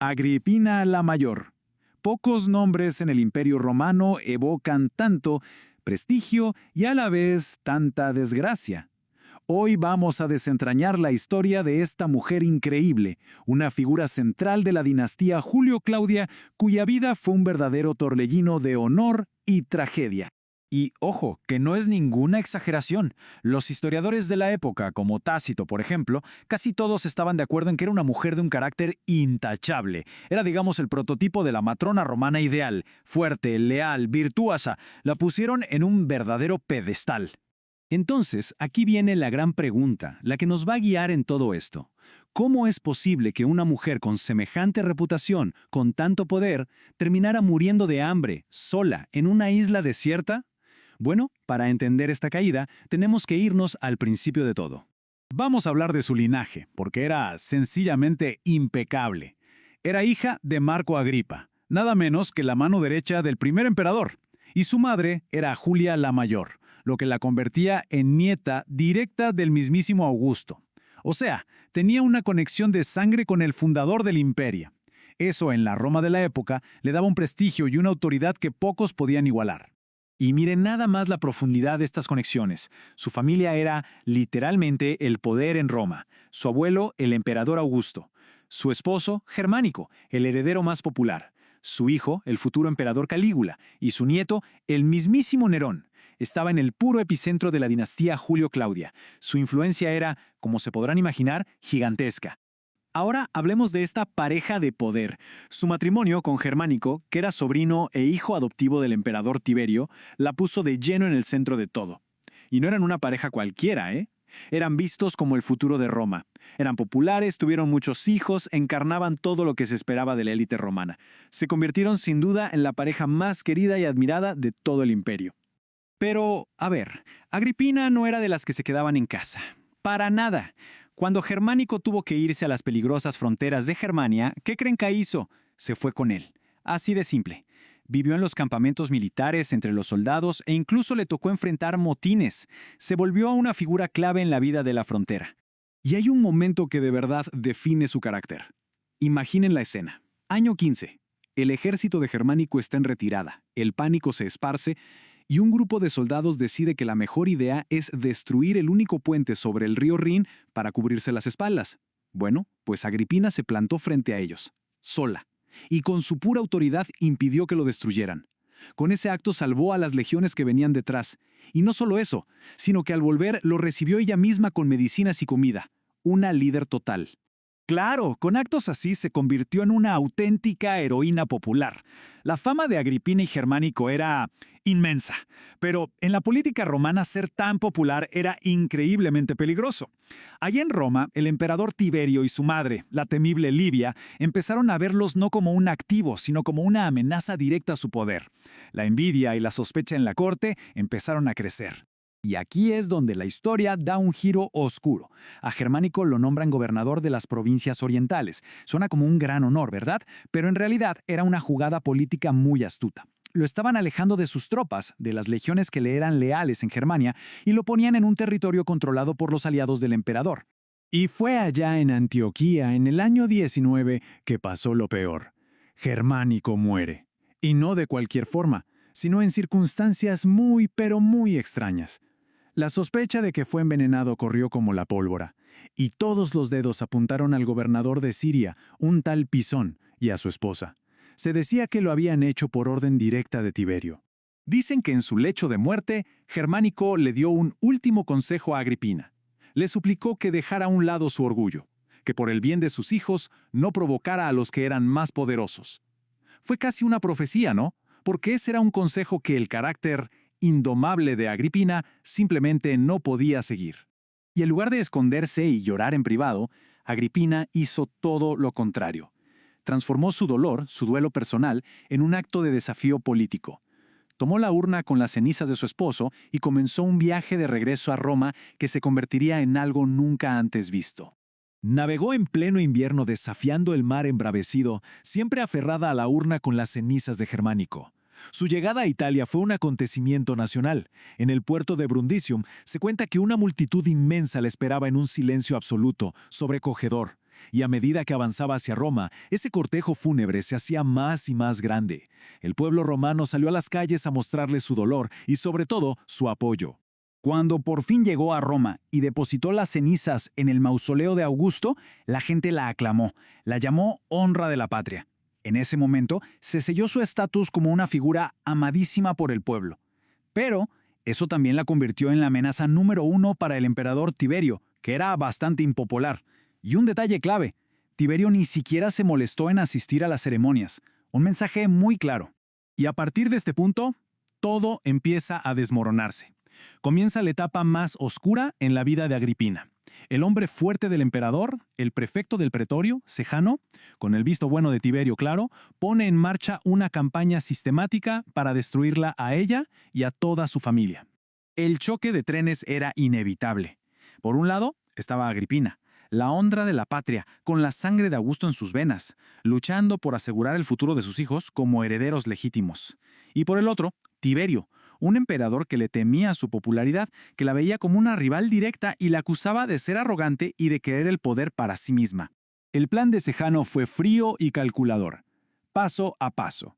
Agripina la Mayor. Pocos nombres en el Imperio Romano evocan tanto prestigio y a la vez tanta desgracia. Hoy vamos a desentrañar la historia de esta mujer increíble, una figura central de la dinastía Julio-Claudia, cuya vida fue un verdadero torbellino de honor y tragedia. Y ojo, que no es ninguna exageración. Los historiadores de la época, como Tácito, por ejemplo, casi todos estaban de acuerdo en que era una mujer de un carácter intachable. Era, digamos, el prototipo de la matrona romana ideal, fuerte, leal, virtuosa. La pusieron en un verdadero pedestal. Entonces, aquí viene la gran pregunta, la que nos va a guiar en todo esto. ¿Cómo es posible que una mujer con semejante reputación, con tanto poder, terminara muriendo de hambre, sola, en una isla desierta? Bueno, para entender esta caída, tenemos que irnos al principio de todo. Vamos a hablar de su linaje, porque era sencillamente impecable. Era hija de Marco Agripa, nada menos que la mano derecha del primer emperador, y su madre era Julia la Mayor, lo que la convertía en nieta directa del mismísimo Augusto. O sea, tenía una conexión de sangre con el fundador del imperio. Eso en la Roma de la época le daba un prestigio y una autoridad que pocos podían igualar. Y miren nada más la profundidad de estas conexiones. Su familia era literalmente el poder en Roma, su abuelo el emperador Augusto, su esposo Germánico, el heredero más popular, su hijo el futuro emperador Calígula y su nieto el mismísimo Nerón. Estaba en el puro epicentro de la dinastía Julio-Claudia. Su influencia era, como se podrán imaginar, gigantesca. Ahora hablemos de esta pareja de poder. Su matrimonio con Germánico, que era sobrino e hijo adoptivo del emperador Tiberio, la puso de lleno en el centro de todo. Y no eran una pareja cualquiera, ¿eh? Eran vistos como el futuro de Roma. Eran populares, tuvieron muchos hijos, encarnaban todo lo que se esperaba de la élite romana. Se convirtieron sin duda en la pareja más querida y admirada de todo el imperio. Pero, a ver, Agripina no era de las que se quedaban en casa. Para nada. Cuando Germánico tuvo que irse a las peligrosas fronteras de Germania, ¿qué creen que hizo? Se fue con él. Así de simple. Vivió en los campamentos militares entre los soldados e incluso le tocó enfrentar motines. Se volvió una figura clave en la vida de la frontera. Y hay un momento que de verdad define su carácter. Imaginen la escena. Año 15. El ejército de Germánico está en retirada, el pánico se esparce y un grupo de soldados decide que la mejor idea es destruir el único puente sobre el río Rin para cubrirse las espaldas. Bueno, pues Agripina se plantó frente a ellos, sola, y con su pura autoridad impidió que lo destruyeran. Con ese acto salvó a las legiones que venían detrás. Y no solo eso, sino que al volver lo recibió ella misma con medicinas y comida. Una líder total. Claro, con actos así se convirtió en una auténtica heroína popular. La fama de Agripina y Germánico era inmensa, pero en la política romana ser tan popular era increíblemente peligroso. Allá en Roma, el emperador Tiberio y su madre, la temible Livia, empezaron a verlos no como un activo, sino como una amenaza directa a su poder. La envidia y la sospecha en la corte empezaron a crecer. Y aquí es donde la historia da un giro oscuro. A Germánico lo nombran gobernador de las provincias orientales. Suena como un gran honor, ¿verdad? Pero en realidad era una jugada política muy astuta. Lo estaban alejando de sus tropas, de las legiones que le eran leales en Germania, y lo ponían en un territorio controlado por los aliados del emperador. Y fue allá en Antioquía, en el año 19, que pasó lo peor. Germánico muere. Y no de cualquier forma, sino en circunstancias muy, pero muy extrañas. La sospecha de que fue envenenado corrió como la pólvora, y todos los dedos apuntaron al gobernador de Siria, un tal Pisón, y a su esposa. Se decía que lo habían hecho por orden directa de Tiberio. Dicen que en su lecho de muerte, Germánico le dio un último consejo a Agripina. Le suplicó que dejara a un lado su orgullo, que por el bien de sus hijos no provocara a los que eran más poderosos. Fue casi una profecía, ¿no? Porque ese era un consejo que el carácter indomable de Agripina simplemente no podía seguir. Y en lugar de esconderse y llorar en privado, Agripina hizo todo lo contrario. Transformó su dolor, su duelo personal, en un acto de desafío político. Tomó la urna con las cenizas de su esposo y comenzó un viaje de regreso a Roma que se convertiría en algo nunca antes visto. Navegó en pleno invierno desafiando el mar embravecido, siempre aferrada a la urna con las cenizas de Germánico. Su llegada a Italia fue un acontecimiento nacional. En el puerto de Brundisium se cuenta que una multitud inmensa la esperaba en un silencio absoluto, sobrecogedor. y a medida que avanzaba hacia Roma, ese cortejo fúnebre se hacía más y más grande. El pueblo romano salió a las calles a mostrarle su dolor y sobre todo su apoyo. Cuando por fin llegó a Roma y depositó las cenizas en el mausoleo de Augusto, la gente la aclamó, la llamó honra de la patria. En ese momento se selló su estatus como una figura amadísima por el pueblo. Pero eso también la convirtió en la amenaza número 1 para el emperador Tiberio, que era bastante impopular. Y un detalle clave, Tiberio ni siquiera se molestó en asistir a las ceremonias. Un mensaje muy claro. Y a partir de este punto, todo empieza a desmoronarse. Comienza la etapa más oscura en la vida de Agripina. El hombre fuerte del emperador, el prefecto del pretorio, Sejano, con el visto bueno de Tiberio claro, pone en marcha una campaña sistemática para destruirla a ella y a toda su familia. El choque de trenes era inevitable. Por un lado, estaba Agripina, la honra de la patria, con la sangre de Augusto en sus venas, luchando por asegurar el futuro de sus hijos como herederos legítimos. Y por el otro, Tiberio, un emperador que le temía su popularidad, que la veía como una rival directa y la acusaba de ser arrogante y de querer el poder para sí misma. El plan de Sejano fue frío y calculador, paso a paso.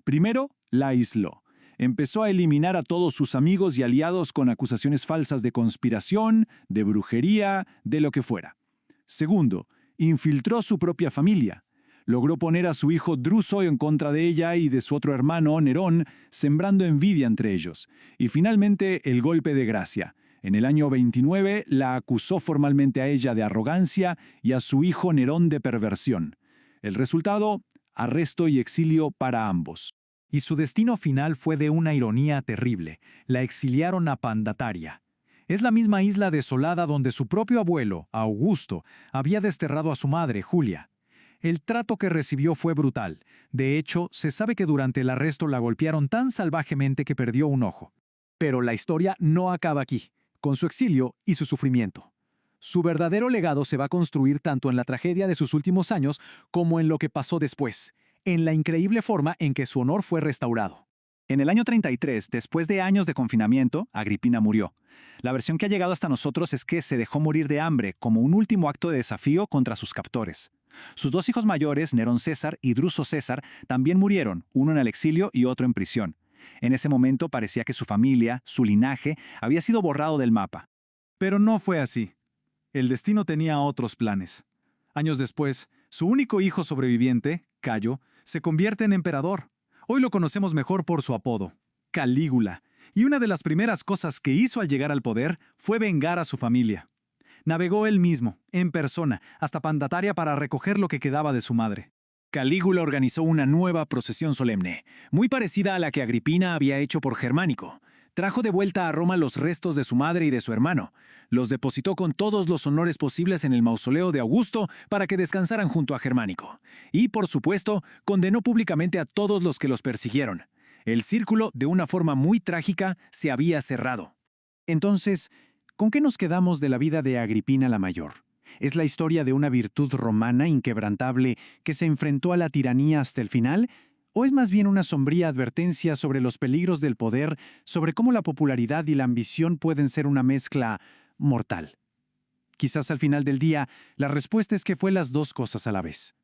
Primero, la aisló. Empezó a eliminar a todos sus amigos y aliados con acusaciones falsas de conspiración, de brujería, de lo que fuera. Segundo, infiltró su propia familia. Logró poner a su hijo Druso en contra de ella y de su otro hermano, Nerón, sembrando envidia entre ellos. Y finalmente, el golpe de gracia. En el año 29, la acusó formalmente a ella de arrogancia y a su hijo Nerón de perversión. El resultado, arresto y exilio para ambos. Y su destino final fue de una ironía terrible. La exiliaron a Pandataria. Es la misma isla desolada donde su propio abuelo, Augusto, había desterrado a su madre, Julia. El trato que recibió fue brutal. De hecho, se sabe que durante el arresto la golpearon tan salvajemente que perdió un ojo. Pero la historia no acaba aquí, con su exilio y su sufrimiento. Su verdadero legado se va a construir tanto en la tragedia de sus últimos años como en lo que pasó después, en la increíble forma en que su honor fue restaurado. En el año 33, después de años de confinamiento, Agripina murió. La versión que ha llegado hasta nosotros es que se dejó morir de hambre como un último acto de desafío contra sus captores. Sus dos hijos mayores, Nerón César y Druso César, también murieron, uno en el exilio y otro en prisión. En ese momento parecía que su familia, su linaje, había sido borrado del mapa. Pero no fue así. El destino tenía otros planes. Años después, su único hijo sobreviviente, Cayo, se convierte en emperador. Hoy lo conocemos mejor por su apodo, Calígula, y una de las primeras cosas que hizo al llegar al poder fue vengar a su familia. Navegó él mismo, en persona, hasta Pandataria para recoger lo que quedaba de su madre. Calígula organizó una nueva procesión solemne, muy parecida a la que Agripina había hecho por Germánico. Trajo de vuelta a Roma los restos de su madre y de su hermano. Los depositó con todos los honores posibles en el mausoleo de Augusto para que descansaran junto a Germánico. Y, por supuesto, condenó públicamente a todos los que los persiguieron. El círculo, de una forma muy trágica, se había cerrado. Entonces, ¿con qué nos quedamos de la vida de Agripina la Mayor? ¿Es la historia de una virtud romana inquebrantable que se enfrentó a la tiranía hasta el final? ¿O es más bien una sombría advertencia sobre los peligros del poder, sobre cómo la popularidad y la ambición pueden ser una mezcla mortal? Quizás al final del día, la respuesta es que fue las dos cosas a la vez.